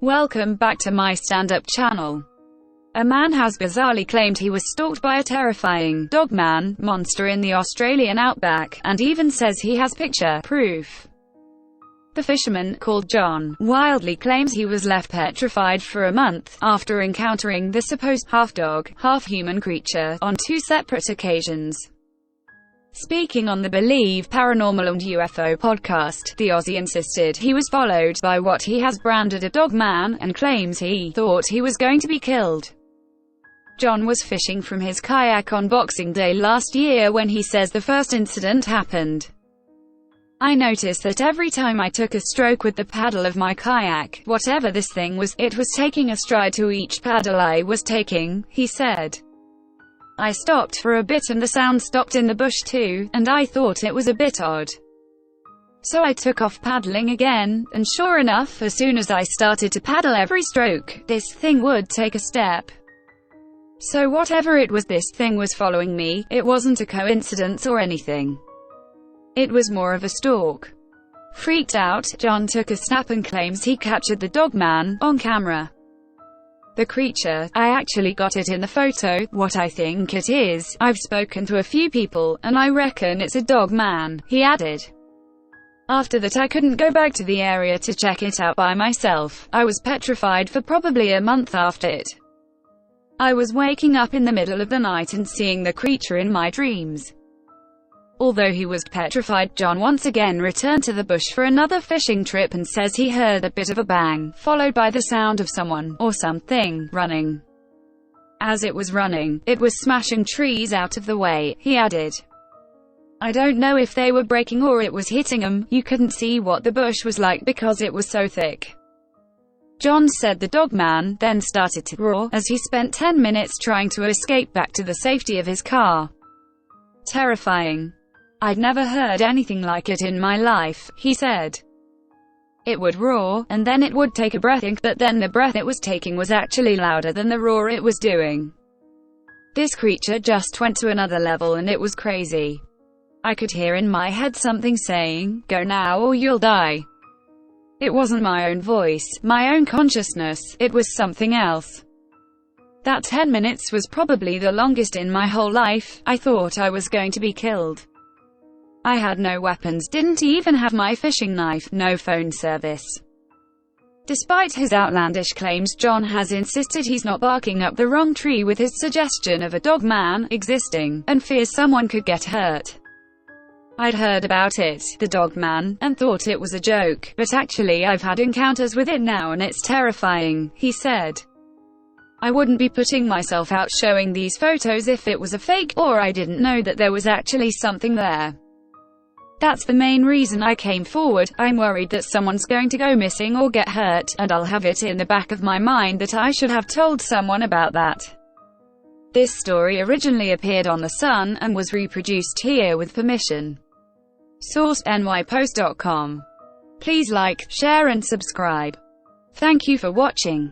Welcome back to my stand-up channel. A man has bizarrely claimed he was stalked by a terrifying dogman monster in the Australian outback, and even says he has picture proof. The fisherman, called John, wildly claims he was left petrified for a month, after encountering the supposed half-dog, half-human creature, on 2 separate occasions. Speaking on the Believe Paranormal and UFO podcast, the Aussie insisted he was followed by what he has branded a dogman, and claims he thought he was going to be killed. John was fishing from his kayak on Boxing Day last year when he says the first incident happened. "I noticed that every time I took a stroke with the paddle of my kayak, whatever this thing was, it was taking a stride to each paddle I was taking," he said. "I stopped for a bit and the sound stopped in the bush too, and I thought it was a bit odd. So I took off paddling again, and sure enough, as soon as I started to paddle every stroke, this thing would take a step. So whatever it was, this thing was following me. It wasn't a coincidence or anything. It was more of a stalk." Freaked out, John took a snap and claims he captured the dogman on camera. "The creature, I actually got it in the photo. What I think it is, I've spoken to a few people, and I reckon it's a dogman," he added. "After that I couldn't go back to the area to check it out by myself. I was petrified for probably a month after it. I was waking up in the middle of the night and seeing the creature in my dreams." Although he was petrified, John once again returned to the bush for another fishing trip and says he heard a bit of a bang, followed by the sound of someone, or something, running. As it was running, it was smashing trees out of the way, he added. "I don't know if they were breaking or it was hitting them. You couldn't see what the bush was like because it was so thick." John said the dogman then started to roar, as he spent 10 minutes trying to escape back to the safety of his car. "Terrifying. I'd never heard anything like it in my life," he said. "It would roar, and then it would take a breath, but then the breath it was taking was actually louder than the roar it was doing. This creature just went to another level and it was crazy. I could hear in my head something saying, 'Go now or you'll die.' It wasn't my own voice, my own consciousness, it was something else. That 10 minutes was probably the longest in my whole life. I thought I was going to be killed. I had no weapons, didn't even have my fishing knife, no phone service." Despite his outlandish claims, John has insisted he's not barking up the wrong tree with his suggestion of a dogman existing, and fears someone could get hurt. "I'd heard about it, the dogman, and thought it was a joke, but actually I've had encounters with it now and it's terrifying," he said. "I wouldn't be putting myself out showing these photos if it was a fake, or I didn't know that there was actually something there. That's the main reason I came forward. I'm worried that someone's going to go missing or get hurt, and I'll have it in the back of my mind that I should have told someone about that." This story originally appeared on The Sun, and was reproduced here with permission. Source: nypost.com. Please like, share and subscribe. Thank you for watching.